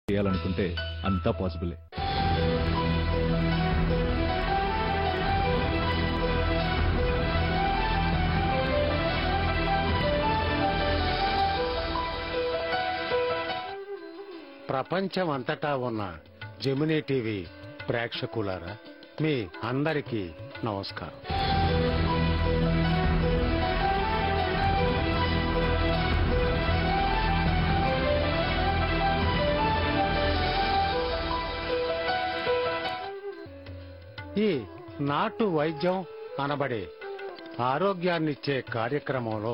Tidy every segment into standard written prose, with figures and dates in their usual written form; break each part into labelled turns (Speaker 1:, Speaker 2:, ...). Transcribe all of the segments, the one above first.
Speaker 1: చేయాలనుకుంటే అంతా పాసిబులే.
Speaker 2: ప్రపంచం అంతటా ఉన్న జెమినీ టీవీ ప్రేక్షకులారా, మీ అందరికీ నమస్కారం. ఈ నాటు వైద్యం అనబడే ఆరోగ్యాన్నిచ్చే కార్యక్రమంలో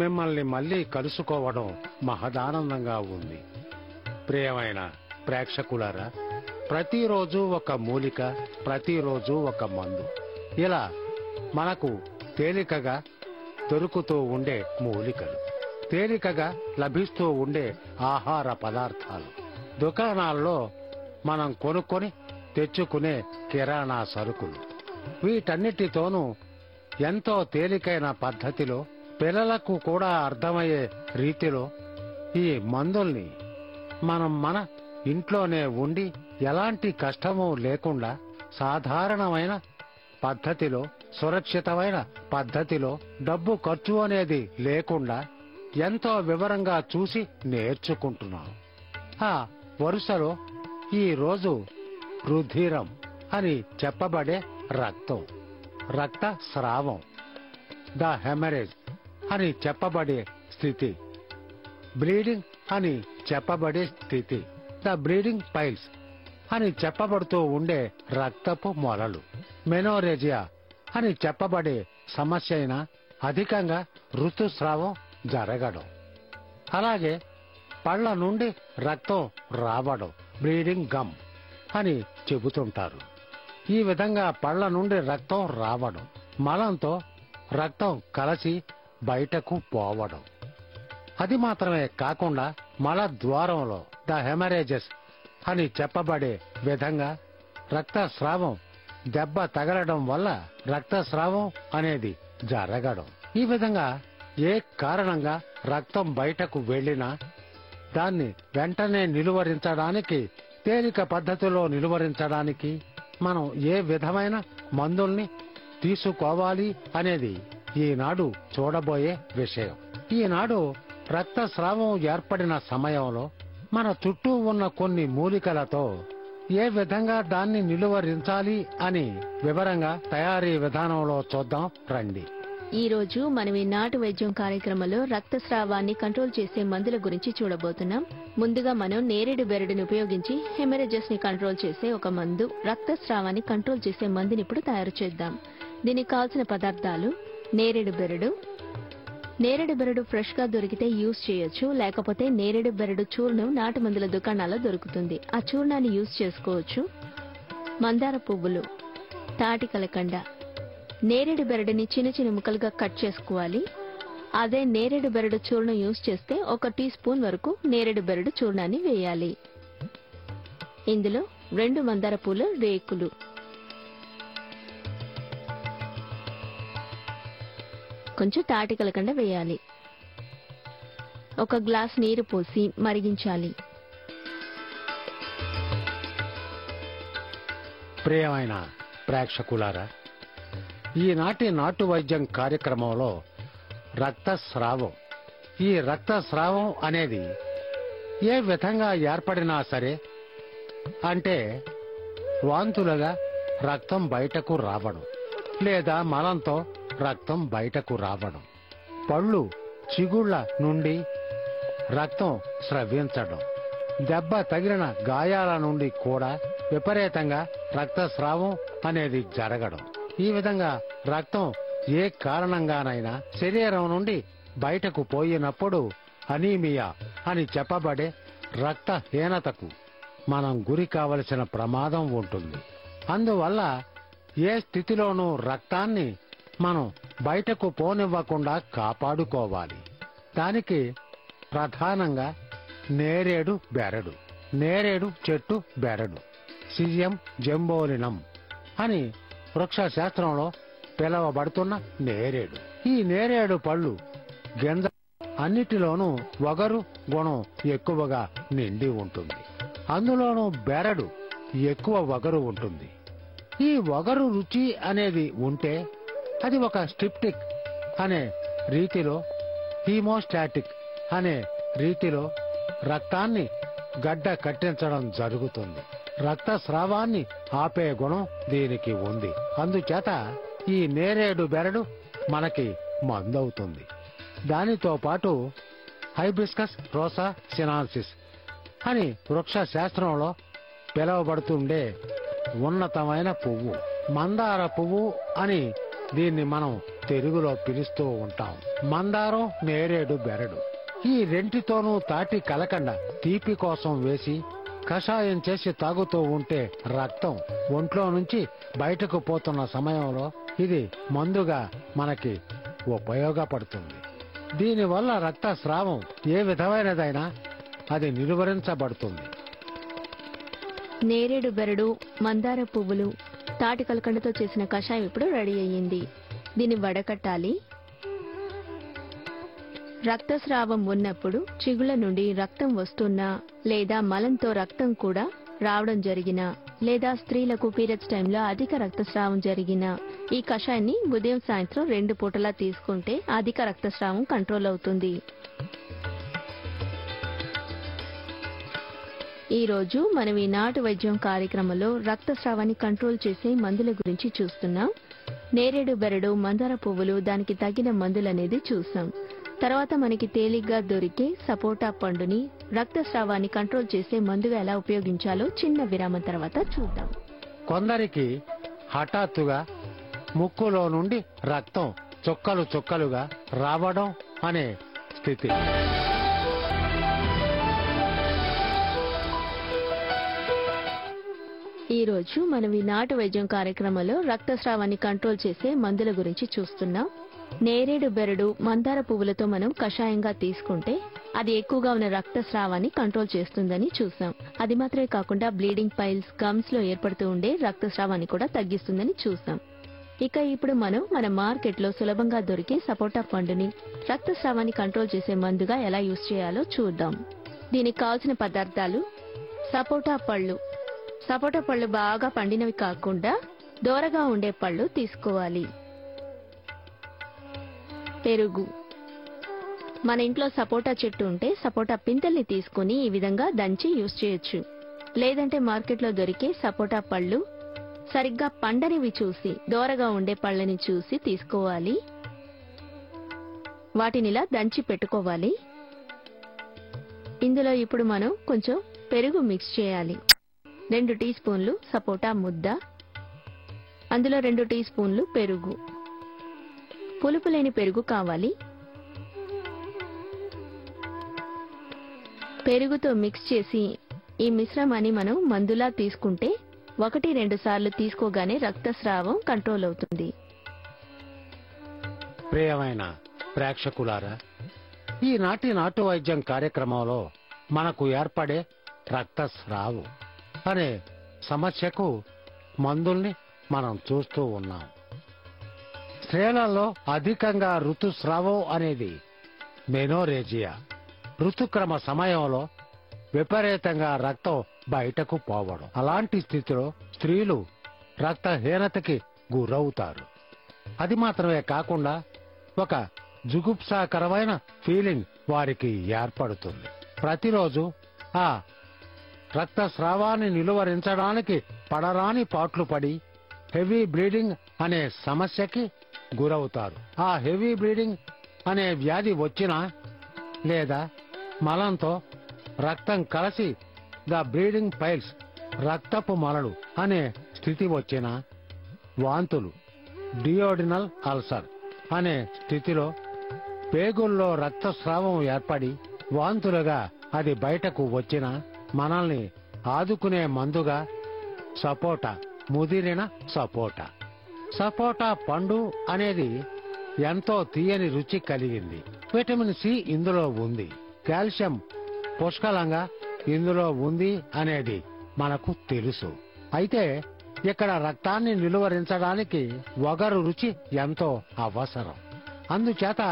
Speaker 2: మిమ్మల్ని మళ్లీ కలుసుకోవడం మహదానందంగా ఉంది. ప్రియమైన ప్రేక్షకులారా, ప్రతిరోజు ఒక మూలిక, ప్రతిరోజు ఒక మందు, ఇలా మనకు తేలికగా దొరుకుతూ ఉండే మూలికలు, తేలికగా లభిస్తూ ఉండే ఆహార పదార్థాలు, దుకాణాల్లో మనం కొనుక్కొని తెచ్చుకునే కిరాణా సరుకులు, వీటన్నిటితోనూ ఎంతో తేలికైన పద్ధతిలో, పిల్లలకు కూడా అర్థమయ్యే రీతిలో ఈ మందుల్ని మనం మన ఇంట్లోనే ఉండి ఎలాంటి కష్టమూ లేకుండా సాధారణమైన పద్ధతిలో, సురక్షితమైన పద్ధతిలో, డబ్బు ఖర్చు అనేది లేకుండా ఎంతో వివరంగా చూసి నేర్చుకుంటున్నాం. ఆ వరుసలో ఈ రోజు రుధిరం అని చెప్పబడే రక్తం, రక్త స్రావం, ద హెమరేజ్ అని చెప్పబడే స్థితి, బ్లీడింగ్ అని చెప్పబడే స్థితి, ద బ్లీడింగ్ పైల్స్ అని చెప్పబడుతూ ఉండే రక్తపు మొలలు, మెనోరేజియా అని చెప్పబడే సమస్య అయిన అధికంగా ఋతుస్రావం జరగడం, అలాగే పళ్ల నుండి రక్తం రావడం, బ్లీడింగ్ గమ్ అని చెబుతుంటారు. ఈ విధంగా పళ్ల నుండి రక్తం రావడం, మలంతో రక్తం కలసి బయటకు పోవడం, అది మాత్రమే కాకుండా మల ద్వారంలో ద హెమరేజెస్ అని చెప్పబడే విధంగా రక్తస్రావం దెబ్బ తగలడం వల్ల రక్తస్రావం అనేది జరగడం. ఈ విధంగా ఏ కారణంగా రక్తం బయటకు వెళ్లినా దాన్ని వెంటనే నిలువరించడానికి, తేలిక పద్ధతిలో నిలువరించడానికి మనం ఏ విధమైన మందుల్ని తీసుకోవాలి అనేది ఈనాడు చూడబోయే విషయం. ఈనాడు రక్తస్రావం ఏర్పడిన సమయంలో మన చుట్టూ ఉన్న కొన్ని మూలికలతో ఏ విధంగా దాన్ని నిలువరించాలి అని వివరంగా తయారీ విధానంలో చూద్దాం రండి.
Speaker 3: ఈ రోజు మనం ఈ నాటు వైద్యం కార్యక్రమంలో రక్తస్రావాన్ని కంట్రోల్ చేసే మందుల గురించి చూడబోతున్నాం. ముందుగా మనం నేరేడు బెరడుని ఉపయోగించి హెమరేజెస్ ని కంట్రోల్ చేసే ఒక మందు, రక్తస్రావాన్ని కంట్రోల్ చేసే మందుని ఇప్పుడు తయారు చేద్దాం. దీనికి కావాల్సిన పదార్థాలు: నేరేడు బెరడు. నేరేడు బెరడు ఫ్రెష్ గా దొరికితే యూజ్ చేయొచ్చు, లేకపోతే నేరేడు బెరడు చూర్ణం నాటు మందుల దుకాణాల్లో దొరుకుతుంది, ఆ చూర్ణాన్ని యూజ్ చేసుకోవచ్చు. మందార పువ్వులు, తాటి కలకండ. నేరేడు బెరడుని చిన్న చిన్న ముక్కలుగా కట్ చేసుకోవాలి. అదే నేరేడు బెరడు చూర్ణం యూజ్ చేస్తే 1 టీ స్పూన్ వరకు నేరేడు బెరడు చూర్ణాన్ని వేయాలి. ఇందులో 2 మందార పూల రేకులు, కొంచెం తాటి కలకండ వేయాలి. 1 గ్లాస్ నీరు పోసి మరిగించాలి.
Speaker 2: ప్రియమైన ప్రేక్షకులారా, ఈనాటి నాటు వైద్యం కార్యక్రమంలో రక్తస్రావం, ఈ రక్తస్రావం అనేది ఏ విధంగా ఏర్పడినా సరే, అంటే వాంతులుగా రక్తం బయటకు రావడం, లేదా మలంతో రక్తం బయటకు రావడం, పళ్ళు చిగుళ్ల నుండి రక్తం స్రవించడం, దెబ్బ తగిలిన గాయాల నుండి కూడా విపరీతంగా రక్తస్రావం అనేది జరగడం. ఈ విధంగా రక్తం ఏ కారణంగానైనా శరీరం నుండి బయటకు పోయినప్పుడు అనీమియా అని చెప్పబడే రక్తహీనతకు మనం గురి కావలసిన ప్రమాదం ఉంటుంది. అందువల్ల ఏ స్థితిలోనూ రక్తాన్ని మనం బయటకు పోనివ్వకుండా కాపాడుకోవాలి. దానికి ప్రధానంగా నేరేడు బెరడు, నేరేడు చెట్టు బెరడు, సిజియం జంబోలినం అని వృక్ష శాస్త్రంలో పిలవబడుతున్న నేరేడు. ఈ నేరేడు పళ్ళు, గింజ అన్నిటిలోనూ వగరు గుణం ఎక్కువగా నిండి ఉంటుంది. అందులోనూ బెరడు ఎక్కువ వగరు ఉంటుంది. ఈ వగరు రుచి అనేది ఉంటే అది ఒక స్టిప్టిక్ అనే రీతిలో, హీమోస్టాటిక్ అనే రీతిలో రక్తాన్ని గడ్డ కట్టించడం జరుగుతుంది. రక్తస్రావాన్ని ఆపే గుణం దీనికి ఉంది. అందుచేత ఈ నేరేడు బెరడు మనకి మందవుతుంది. దానితో పాటు హైబిస్కస్ రోసా సినాన్సిస్ అని వృక్ష శాస్త్రంలో పిలువబడుతుండే ఉన్నతమైన పువ్వు, మందార పువ్వు అని దీన్ని మనం తెలుగులో పిలుస్తూ ఉంటాం. మందారం, నేరేడు బెరడు ఈ రెంటితోనూ తాటి కలకండ తీపి కోసం వేసి కషాయం చేసి తాగుతూ ఉంటే రక్తం ఒంట్లో నుంచి బయటకు పోతున్న సమయంలో ఇది మందుగా మనకి ఉపయోగపడుతుంది. దీనివల్ల రక్తస్రావం ఏ విధమైనదైనా అది నిలువరించబడుతుంది.
Speaker 3: నేరేడు బెరడు, మందార పువ్వులు, తాటి కలకండతో చేసిన కషాయం ఇప్పుడు రెడీ అయ్యింది. దీన్ని వడకట్టాలి. రక్తస్రావం ఉన్నప్పుడు చిగుళ్ళ నుండి రక్తం వస్తున్నా లేదా మలంతో రక్తం కూడా రావడం జరిగినా లేదా స్త్రీలకు పీరియడ్స్ టైంలో అధిక రక్తస్రావం జరిగినా ఈ కషాయాన్ని ఉదయం సాయంత్రం 2 పూటలా తీసుకుంటే అధిక రక్తస్రావం కంట్రోల్ అవుతుంది. ఈ రోజు మనం ఈ నాటు వైద్యం కార్యక్రమంలో రక్తస్రావాన్ని కంట్రోల్ చేసే మందుల గురించి చూస్తున్నాం. నేరేడు బెరడు, మందార పువ్వులు, దానికి తగిన మందులనేది చూసాం. తర్వాత మనకి తేలిగ్గా దొరికే సపోటా పండుని రక్తస్రావాన్ని కంట్రోల్ చేసే మందుగా ఎలా ఉపయోగించాలో చిన్న విరామం తర్వాత చూద్దాం.
Speaker 2: కొందరికి హఠాత్తుగా ముక్కులో నుండి రక్తం చుక్కలు చుక్కలుగా రావడం అనే స్థితి.
Speaker 3: ఈ రోజు మనం ఈ నాటు వైద్యం కార్యక్రమంలో రక్తస్రావాన్ని కంట్రోల్ చేసే మందుల గురించి చూస్తున్నాం. నేరేడు బెరడు, మందార పువ్వులతో మనం కషాయంగా తీసుకుంటే అది ఎక్కువగా ఉన్న రక్తస్రావాన్ని కంట్రోల్ చేస్తుందని చూసాం. అది మాత్రమే కాకుండా బ్లీడింగ్ పైల్స్, గమ్స్ లో ఏర్పడుతూ ఉండే రక్తస్రావాన్ని కూడా తగ్గిస్తుందని చూసాం. ఇక ఇప్పుడు మనం మన మార్కెట్లో సులభంగా దొరికే సపోటా పండుని రక్తస్రావాన్ని కంట్రోల్ చేసే మందుగా ఎలా యూజ్ చేయాలో చూద్దాం. దీనికి కావాల్సిన పదార్థాలు: సపోటా పళ్ళు. సపోటా పళ్ళు బాగా పండినవి కాకుండా దోరగా ఉండే పళ్ళు తీసుకోవాలి. పెరుగు. మన ఇంట్లో సపోటా చెట్టు ఉంటే సపోటా పిందెల్ని తీసుకుని ఈ విధంగా దంచి యూజ్ చేయొచ్చు. లేదంటే మార్కెట్లో దొరికే సపోటా పళ్ళు సరిగ్గా పండనివి చూసి, దోరగా ఉండే పళ్ళని చూసి తీసుకోవాలి. వాటినిలా దంచి పెట్టుకోవాలి. ఇందులో ఇప్పుడు మనం కొంచెం పెరుగు మిక్స్ చేయాలి. 2 టీ స్పూన్లు సపోటా ముద్ద, అందులో 2 టీ స్పూన్లు పెరుగు. పులుపు లేని పెరుగు కావాలి. పెరుగుతో మిక్స్ చేసి ఈ మిశ్రమాన్ని మనం మందులా తీసుకుంటే 1-2 సార్లు తీసుకోగానే రక్తస్రావం కంట్రోల్ అవుతుంది.
Speaker 2: ప్రియమైన ప్రేక్షకులారా, ఈనాటి నాటు వైద్యం కార్యక్రమంలో మనకు ఏర్పడే రక్తస్రావం అనే సమస్యకు మందుల్ని మనం చూస్తూ ఉన్నాం. స్త్రీలలో అధికంగా ఋతుస్రావం అనేది మెనోరేజియా. ఋతుక్రమ సమయంలో విపరీతంగా రక్తం బయటకు పోవడం. అలాంటి స్థితిలో స్త్రీలు రక్తహీనతకి గురవుతారు. అది మాత్రమే కాకుండా ఒక జుగుప్సాకరమైన ఫీలింగ్ వారికి ఏర్పడుతుంది. ప్రతిరోజు ఆ రక్తస్రావాన్ని నిలువరించడానికి పడరాని పాట్లు పడి హెవీ బ్లీడింగ్ అనే సమస్యకి గురవుతారు. ఆ హెవీ బ్లీడింగ్ అనే వ్యాధి వచ్చినా లేదా మలంతో రక్తం కలిసి ద బ్లీడింగ్ పైల్స్, రక్తపు మలలు అనే స్థితి వచ్చినా, వాంతులు, డియోడినల్ అల్సర్ అనే స్థితిలో పేగుల్లో రక్తస్రావం ఏర్పడి వాంతులుగా అది బయటకు వచ్చినా మనల్ని ఆదుకునే మందుగా సపోటా, ముదిరిన సపోటా. సపోటా పండు అనేది ఎంతో తీయని రుచి కలిగింది. విటమిన్ సి ఇందులో ఉంది. కాల్షియం పుష్కలంగా ఇందులో ఉంది అనేది మనకు తెలుసు. అయితే ఇక్కడ రక్తాన్ని నిలువరించడానికి వగరు రుచి ఎంతో అవసరం. అందుచేత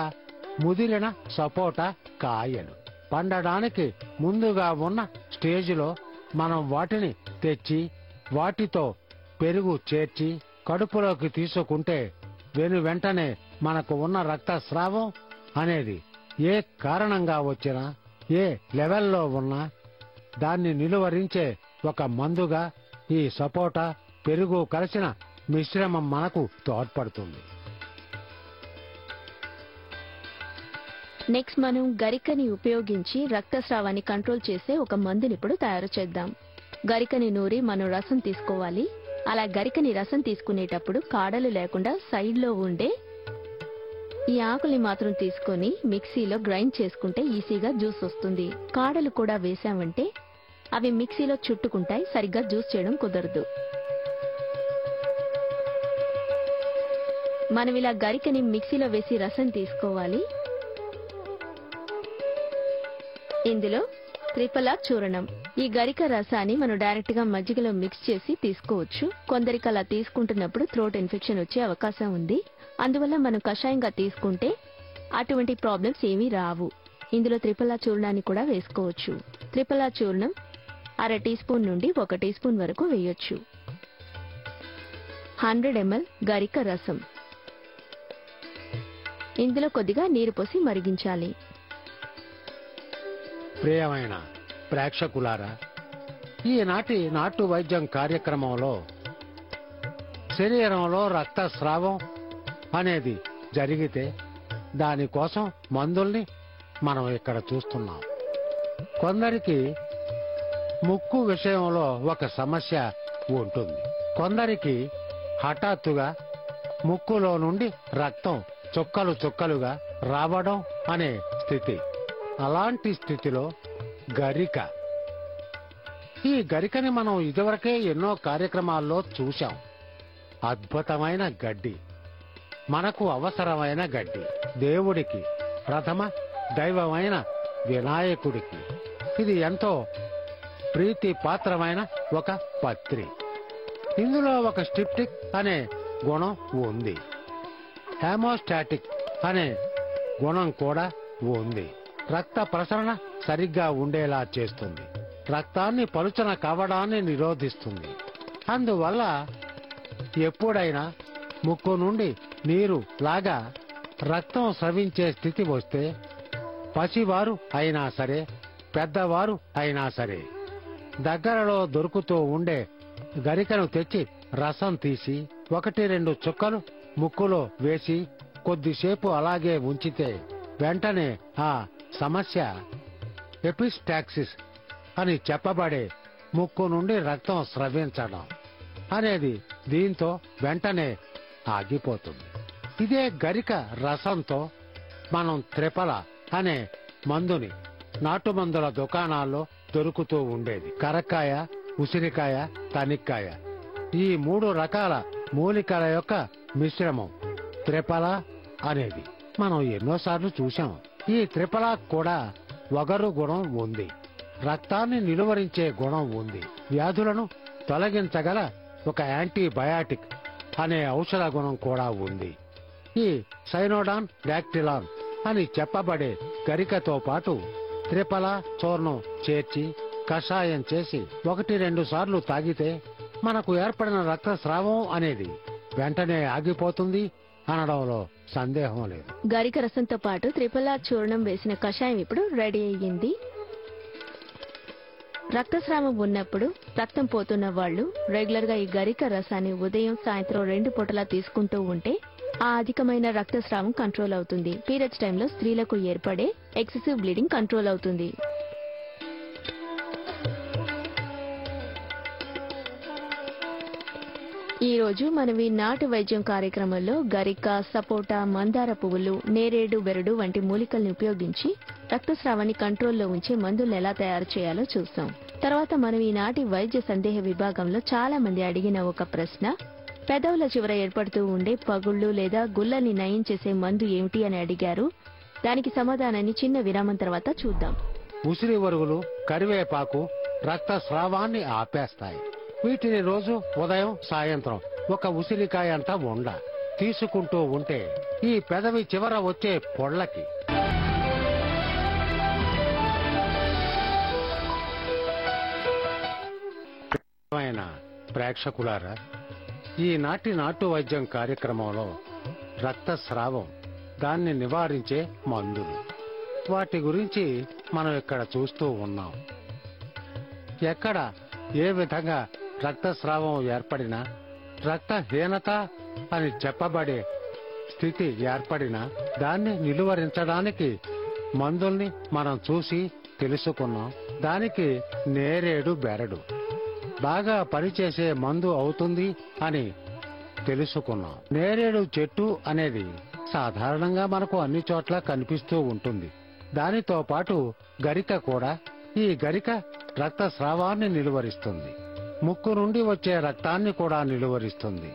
Speaker 2: ముదిరిన సపోటా కాయలు పండడానికి ముందుగా ఉన్న స్టేజిలో మనం వాటిని తెచ్చి వాటితో పెరుగు చేర్చి కడుపులోకి తీసుకుంటే వెంటనే మనకు ఉన్న రక్తస్రావం అనేది ఏ కారణంగా వచ్చినా ఏ లెవెల్లో ఉన్నా దాన్ని నిలువరించే ఒక మందుగా ఈ సపోటా పెరుగు కలిసిన మిశ్రమం మనకు తోడ్పడుతుంది.
Speaker 3: నెక్స్ట్ మనం గరికని ఉపయోగించి రక్తస్రావాన్ని కంట్రోల్ చేసే ఒక మందుని ఇప్పుడు తయారు చేద్దాం. గరికని నూరి మనం రసం తీసుకోవాలి. అలా గరికని రసం తీసుకునేటప్పుడు కాడలు లేకుండా సైడ్ లో ఉండే ఈ ఆకుల్ని మాత్రం తీసుకొని మిక్సీలో గ్రైండ్ చేసుకుంటే ఈజీగా జ్యూస్ వస్తుంది. కాడలు కూడా వేసామంటే అవి మిక్సీలో చుట్టుకుంటాయి, సరిగ్గా జ్యూస్ చేయడం కుదరదు. మనం ఇలా గరికని మిక్సీలో వేసి రసం తీసుకోవాలి. ఇందులో త్రిఫలా చూర్ణం, ఈ గరిక రసాన్ని మనం డైరెక్ట్ గా మజ్జిగలో మిక్స్ చేసి తీసుకోవచ్చు. కొందరికి అలా తీసుకుంటున్నప్పుడు థ్రోట్ ఇన్ఫెక్షన్ వచ్చే అవకాశం ఉంది. అందువల్ల మనం కషాయంగా తీసుకుంటే అటువంటి ప్రాబ్లమ్స్ ఏమీ రావు. ఇందులో త్రిఫలా చూర్ణాన్ని కూడా వేసుకోవచ్చు. త్రిఫలా చూర్ణం 1/2 టీ స్పూన్ నుండి 1 టీ స్పూన్ వరకు వేయొచ్చు. 100 ml గరిక రసం, ఇందులో కొద్దిగా నీరు పోసి మరిగించాలి.
Speaker 2: ప్రియమైన ప్రేక్షకులారా, ఈనాటి నాటు వైద్యం కార్యక్రమంలో శరీరంలో రక్తస్రావం అనేది జరిగితే దానికోసం మందుల్ని మనం ఇక్కడ చూస్తున్నాం. కొందరికి ముక్కు విషయంలో ఒక సమస్య ఉంటుంది. కొందరికి హఠాత్తుగా ముక్కులో నుండి రక్తం చుక్కలు చుక్కలుగా రావడం అనే స్థితి. అలాంటి స్థితిలో గరిక, ఈ గరికని మనం ఇదివరకే ఎన్నో కార్యక్రమాల్లో చూశాం. అద్భుతమైన గడ్డి, మనకు అవసరమైన గడ్డి, దేవుడికి ప్రథమ దైవమైన వినాయకుడికి ఇది ఎంతో ప్రీతి పాత్రమైన ఒక పత్రి. ఇందులో ఒక స్టిప్టిక్ అనే గుణం ఉంది, హెమోస్టాటిక్ అనే గుణం కూడా ఉంది. రక్త ప్రసరణ సరిగ్గా ఉండేలా చేస్తుంది, రక్తాన్ని పలుచన కావడాన్ని నిరోధిస్తుంది. అందువల్ల ఎప్పుడైనా ముక్కు నుండి నీరు లాగా రక్తం స్రవించే స్థితి వస్తే పసివారు అయినా సరే పెద్దవారు అయినా సరే దగ్గరలో దొరుకుతూ ఉండే గరికను తెచ్చి రసం తీసి 1-2 చుక్కలు ముక్కులో వేసి కొద్దిసేపు అలాగే ఉంచితే వెంటనే ఆ సమస్య ఎపిస్టాక్సిస్ అని చెప్పబడే ముక్కు నుండి రక్తం స్రవించడం అనేది దీంతో వెంటనే ఆగిపోతుంది. ఇదే గరిక రసంతో మనం త్రిఫల అనే మందుని నాటు మందుల దుకాణాల్లో దొరుకుతూ ఉండేది. కరక్కాయ, ఉసిరికాయ, తనిక్కాయ, ఈ 3 రకాల మూలికల యొక్క మిశ్రమం త్రిఫల అనేది మనం ఎన్నోసార్లు చూశాం. ఈ త్రిఫల కూడా వగరు గుణం ఉంది, రక్తాన్ని నిలువరించే గుణం ఉంది, వ్యాధులను తొలగించగల ఒక యాంటీబయాటిక్ అనే ఔషధ గుణం కూడా ఉంది. ఈ సైనోడాన్ డాక్టిలాన్ అని చెప్పబడే గరికతో పాటు త్రిఫల చూర్ణం చేర్చి కషాయం చేసి 1-2 సార్లు తాగితే మనకు ఏర్పడిన రక్తస్రావం అనేది వెంటనే ఆగిపోతుంది అనడంలో సందేహం లేదు.
Speaker 3: గరిక రసంతో పాటు త్రిఫలా చూర్ణం వేసిన కషాయం ఇప్పుడు రెడీ అయ్యింది. రక్తస్రావం ఉన్నప్పుడు, రక్తం పోతున్న వాళ్ళు రెగ్యులర్ గా ఈ గరిక రసాన్ని ఉదయం సాయంత్రం 2 పూటలా తీసుకుంటూ ఉంటే ఆ అధికమైన రక్తస్రావం కంట్రోల్ అవుతుంది. పీరియడ్స్ టైంలో స్త్రీలకు ఏర్పడే ఎక్సెసివ్ బ్లీడింగ్ కంట్రోల్ అవుతుంది. ఈ రోజు మనం ఈ నాటు వైద్యం కార్యక్రమంలో గరిక, సపోటా, మందార పువ్వులు, నేరేడు బెరడు వంటి మూలికల్ని ఉపయోగించి రక్తస్రావాన్ని కంట్రోల్లో ఉంచే మందులను ఎలా తయారు చేయాలో చూస్తాం. తర్వాత మనం ఈనాటి వైద్య సందేహ విభాగంలో చాలా మంది అడిగిన ఒక ప్రశ్న, పెదవుల చివర ఏర్పడుతూ ఉండే పగుళ్లు లేదా గుల్లల్ని నయం చేసే మందు ఏమిటి అని అడిగారు. దానికి సమాధానాన్ని చిన్న విరామం తర్వాత చూద్దాం.
Speaker 2: ఉసిరి వరుగులు, కరివేపాకు రక్తస్రావాన్ని ఆపేస్తాయి. వీటిని రోజు ఉదయం సాయంత్రం 1 ఉసిరికాయ అంతా తీసుకుంటూ ఉంటే ఈ పెదవి చివర వచ్చే పొళ్లకి ప్రియమైన ప్రేక్షకులారా, ఈనాటి నాటు వైద్యం కార్యక్రమంలో రక్తస్రావం, దాన్ని నివారించే మందులు, వాటి గురించి మనం ఇక్కడ చూస్తూ ఉన్నాం. ఎక్కడ ఏ విధంగా రక్తస్రావం ఏర్పడినా, రక్తహీనత అని చెప్పబడే స్థితి ఏర్పడినా దాన్ని నిలువరించడానికి మందుల్ని మనం చూసి తెలుసుకున్నాం. దానికి నేరేడు బెరడు బాగా పనిచేసే మందు అవుతుంది అని తెలుసుకున్నాం. నేరేడు చెట్టు అనేది సాధారణంగా మనకు అన్ని చోట్ల కనిపిస్తూ ఉంటుంది. దానితో పాటు గరిక కూడా. ఈ గరిక రక్తస్రావాన్ని నిలువరిస్తుంది, ముక్కు నుండి వచ్చే రక్తాన్ని కూడా నిలువరిస్తుంది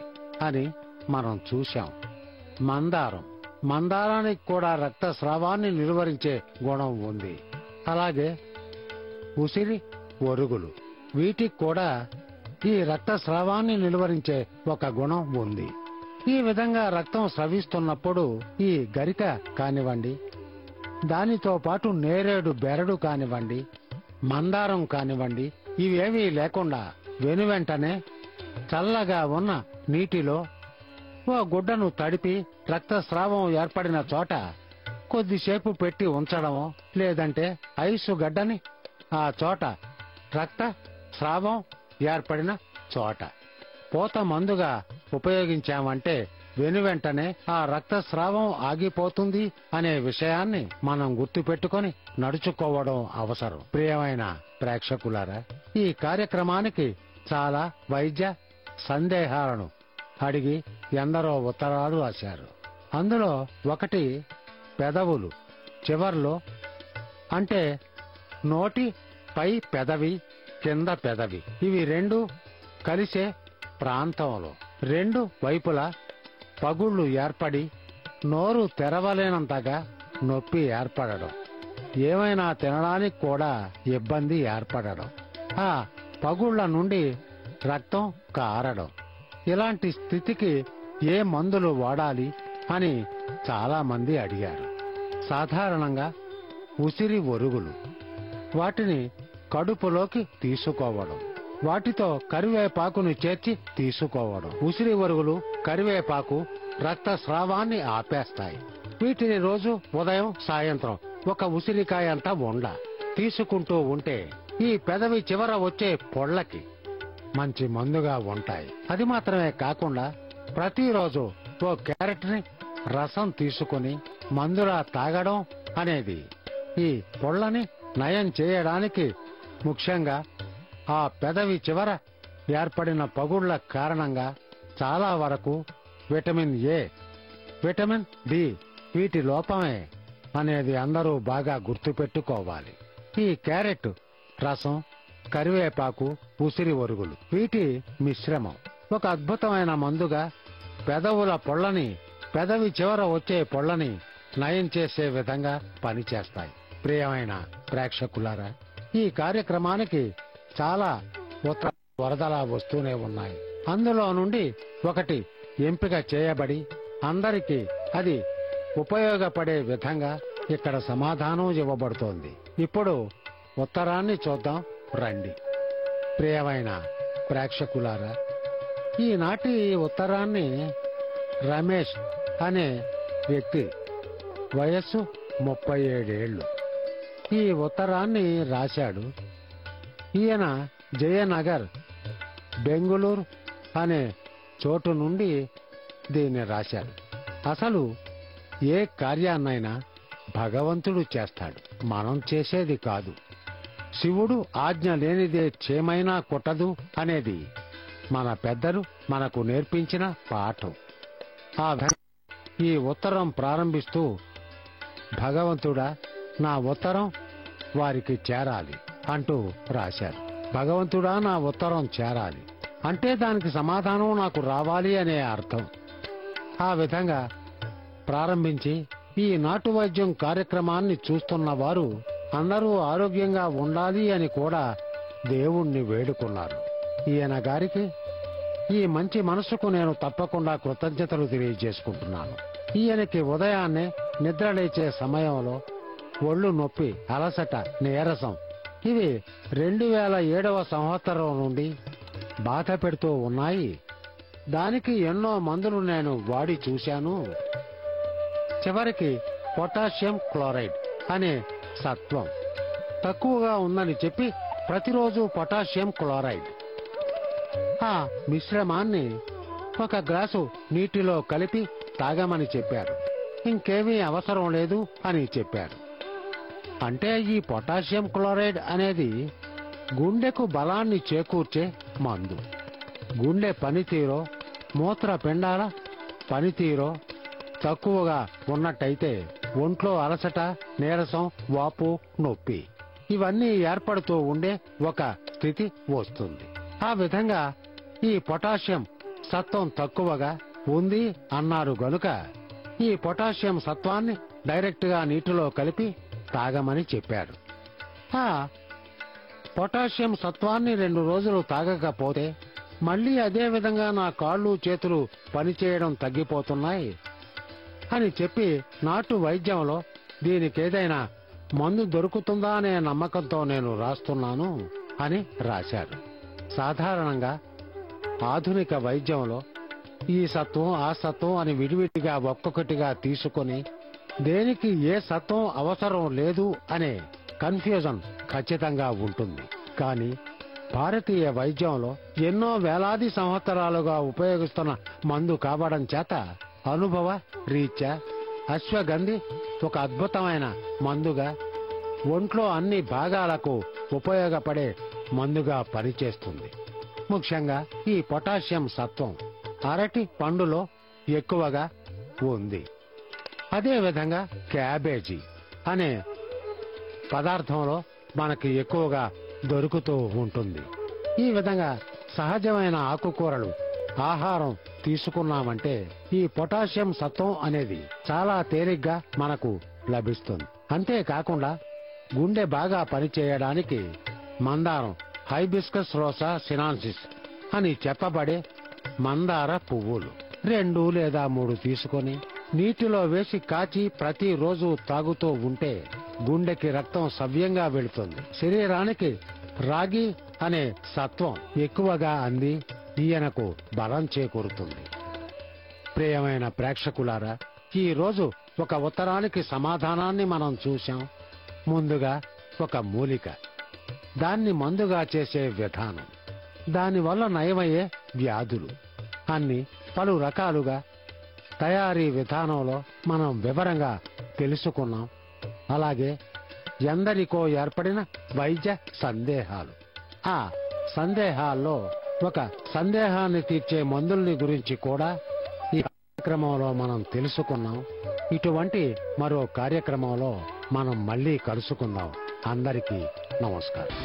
Speaker 2: అని మనం చూశాం. మందారానికి కూడా రక్తస్రావాన్ని నిలువరించే గుణం ఉంది. అలాగే ఉసిరి ఒరుగులు, వీటికి కూడా ఈ రక్తస్రావాన్ని నిలువరించే ఒక గుణం ఉంది. ఈ విధంగా రక్తం స్రవిస్తున్నప్పుడు ఈ గరిక కానివ్వండి, దానితో పాటు నేరేడు బెరడు కానివ్వండి, మందారం కానివ్వండి, ఇవేమీ లేకుండా వెనువెంటనే చల్లగా ఉన్న నీటిలో ఓ గుడ్డను తడిపి రక్తస్రావం ఏర్పడిన చోట కొద్దిసేపు పెట్టి ఉంచడమో, లేదంటే ఐసు గడ్డని ఆ చోట రక్త స్రావం ఏర్పడిన చోట పూత మందుగా ఉపయోగించామంటే వెనువెంటనే ఆ రక్తస్రావం ఆగిపోతుంది అనే విషయాన్ని మనం గుర్తుపెట్టుకొని నడుచుకోవడం అవసరం. ప్రియమైన ప్రేక్షకులారా, ఈ కార్యక్రమానికి చాలా వైద్య సందేహాలను అడిగి ఎందరో ఉత్తరాలు రాశారు. అందులో ఒకటి పెదవులు చివర్లో, అంటే నోటి పై పెదవి, కింద పెదవి, ఇవి రెండు కలిసే ప్రాంతంలో రెండు వైపులా పగుళ్లు ఏర్పడి నోరు తెరవలేనంతగా నొప్పి ఏర్పడడం, ఏమైనా తినడానికి కూడా ఇబ్బంది ఏర్పడడం, ఆ పగుళ్ల నుండి రక్తం కారడం. ఇలాంటి స్థితికి ఏ మందులు వాడాలి అని చాలా మంది అడిగారు. సాధారణంగా ఉసిరి ఒరుగులు, వాటిని కడుపులోకి తీసుకోవడం, వాటితో కరివేపాకును చేర్చి తీసుకోవడం. ఉసిరి ఒరుగులు, కరివేపాకు రక్తస్రావాన్ని ఆపేస్తాయి. వీటిని రోజు ఉదయం సాయంత్రం ఒక ఉసిరికాయ అంతా ఉండ తీసుకుంటూ ఉంటే ఈ పెదవి చివర వచ్చే పొళ్లకి మంచి మందుగా ఉంటాయి. అది మాత్రమే కాకుండా ప్రతిరోజు ఓ క్యారెట్ ని రసం తీసుకుని మందులా తాగడం అనేది ఈ పొళ్లని నయం చేయడానికి, ముఖ్యంగా ఆ పెదవి చివర ఏర్పడిన పగుళ్ల కారణంగా చాలా వరకు విటమిన్ ఏ, విటమిన్ డి వీటి లోపమే అనేది అందరూ బాగా గుర్తుపెట్టుకోవాలి. ఈ క్యారెట్ రసం, కరివేపాకు, ఉసిరి ఒరుగులు, వీటి మిశ్రమం ఒక అద్భుతమైన మందుగా పెదవుల పొళ్లని, పెదవి చివర వచ్చే పొళ్లని నయం చేసే విధంగా పనిచేస్తాయి. ప్రియమైన ప్రేక్షకులారా, ఈ కార్యక్రమానికి చాలా వరదలా వస్తూనే ఉన్నాయి. అందులో నుండి ఒకటి ఎంపిక చేయబడి అందరికీ అది ఉపయోగపడే విధంగా ఇక్కడ సమాధానం ఇవ్వబడుతోంది. ఇప్పుడు ఉత్తరాన్ని చూద్దాం రండి. ప్రియమైన ప్రేక్షకులారా, ఈనాటి ఉత్తరాన్ని రమేష్ అనే వ్యక్తి, వయస్సు 37 ఏళ్లు, ఈ ఉత్తరాన్ని రాశాడు. ఈయన జయనగర్, బెంగుళూరు అనే చోటు నుండి దీన్ని రాశారు. అసలు ఏ కార్యాన్నైనా భగవంతుడు చేస్తాడు, మనం చేసేది కాదు. శివుడు ఆజ్ఞ లేనిదే చేమైనా కొట్టదు అనేది మన పెద్దలు మనకు నేర్పించిన పాఠం. ఆ ఈ ఉత్తరం ప్రారంభిస్తూ, భగవంతుడా నా ఉత్తరం వారికి చేరాలి అంటూ రాశారు. భగవంతుడా నా ఉత్తరం చేరాలి అంటే దానికి సమాధానం నాకు రావాలి అనే అర్థం. ఆ విధంగా ప్రారంభించి ఈ నాటు వైద్యం కార్యక్రమాన్ని చూస్తున్న వారు అందరూ ఆరోగ్యంగా ఉండాలి అని కూడా దేవుణ్ణి వేడుకున్నారు. ఈయన గారికి ఈ మంచి మనసుకు నేను తప్పకుండా కృతజ్ఞతలు తెలియజేసుకుంటున్నాను. ఈయనకి ఉదయాన్నే నిద్రలేచే సమయంలో ఒళ్ళు నొప్పి, అలసట, నీరసం ఇవి 2007వ సంవత్సరం నుండి బాధ పెడుతూ ఉన్నాయి. దానికి ఎన్నో మందులు నేను వాడి చూశాను. చివరికి పొటాషియం క్లోరైడ్ అనే సత్వం తక్కువగా ఉందని చెప్పి ప్రతిరోజు పొటాషియం క్లోరైడ్ ఆ మిశ్రమాన్ని ఒక గ్లాసు నీటిలో కలిపి తాగమని చెప్పారు. ఇంకేమీ అవసరం లేదు అని చెప్పారు. అంటే ఈ పొటాషియం క్లోరైడ్ అనేది గుండెకు బలాన్ని చేకూర్చే మందు. గుండె పనితీరో మూత్రపిండాల పనితీరో తక్కువగా ఉన్నట్టయితే ఒంట్లో అలసట, నీరసం, వాపు, నొప్పి ఇవన్నీ ఏర్పడుతూ ఉండే ఒక స్థితి వస్తుంది. ఆ విధంగా ఈ పొటాషియం సత్వం తక్కువగా ఉంది అన్నారు గనుక ఈ పొటాషియం సత్వాన్ని డైరెక్ట్ గా నీటిలో కలిపి తాగమని చెప్పాడు. ఆ పొటాషియం సత్వాన్ని 2 రోజులు తాగకపోతే మళ్ళీ అదే విధంగా నా కాళ్ళు చేతులు పనిచేయడం తగ్గిపోతున్నాయి అని చెప్పి నాటు వైద్యంలో దీనికేదైనా మందు దొరుకుతుందా అనే నమ్మకంతో నేను రాస్తున్నాను అని రాశాడు. సాధారణంగా ఆధునిక వైద్యంలో ఈ సత్వం ఆ సత్వం అని విడివిడిగా ఒక్కొక్కటిగా తీసుకొని దేనికి ఏ సత్వం అవసరం లేదు అనే కన్ఫ్యూజన్ ఖచ్చితంగా ఉంటుంది. కానీ భారతీయ వైద్యంలో ఎన్నో వేలాది సంవత్సరాలుగా ఉపయోగిస్తున్న మందు కావడం చేత అనుభవ రీత్యా అశ్వగంధి ఒక అద్భుతమైన మందుగా ఒంట్లో అన్ని భాగాలకు ఉపయోగపడే మందుగా పనిచేస్తుంది. ముఖ్యంగా ఈ పొటాషియం సత్వం అరటి పండులో ఎక్కువగా ఉంది. అదేవిధంగా క్యాబేజీ అనే పదార్థంలో మనకి ఎక్కువగా దొరుకుతూ ఉంటుంది. ఈ విధంగా సహజమైన ఆకుకూరలు ఆహారం తీసుకున్నామంటే ఈ పొటాషియం సత్వం అనేది చాలా తేలిగ్గా మనకు లభిస్తుంది. అంతేకాకుండా గుండె బాగా పనిచేయడానికి మందారం, హైబిస్కస్ రోసా సినాన్సిస్ అని చెప్పబడే మందార పువ్వులు 2 లేదా 3 తీసుకొని నీటిలో వేసి కాచి ప్రతిరోజు తాగుతూ ఉంటే గుండెకి రక్తం సవ్యంగా వెళుతుంది. శరీరానికి రాగి అనే సత్వం ఎక్కువగా అంది ఈయనకు బలం చేకూరుతుంది. ప్రియమైన ప్రేక్షకులారా, ఈ రోజు ఒక ఉత్తరానికి సమాధానాన్ని మనం చూశాం. ముందుగా ఒక మూలిక, దాన్ని మందుగా చేసే విధానం, దానివల్ల నయమయ్యే వ్యాధులు అన్ని పలు రకాలుగా తయారీ విధానంలో మనం వివరంగా తెలుసుకున్నాం. అలాగే ఎందరికో ఏర్పడిన వైద్య సందేహాలు, ఆ సందేహాల్లో ఒక సందేహాన్ని తీర్చే మందుల్ని గురించి కూడా ఈ కార్యక్రమంలో మనం తెలుసుకున్నాం. ఇటువంటి మరో కార్యక్రమంలో మనం మళ్ళీ కలుసుకుందాం. అందరికీ నమస్కారం.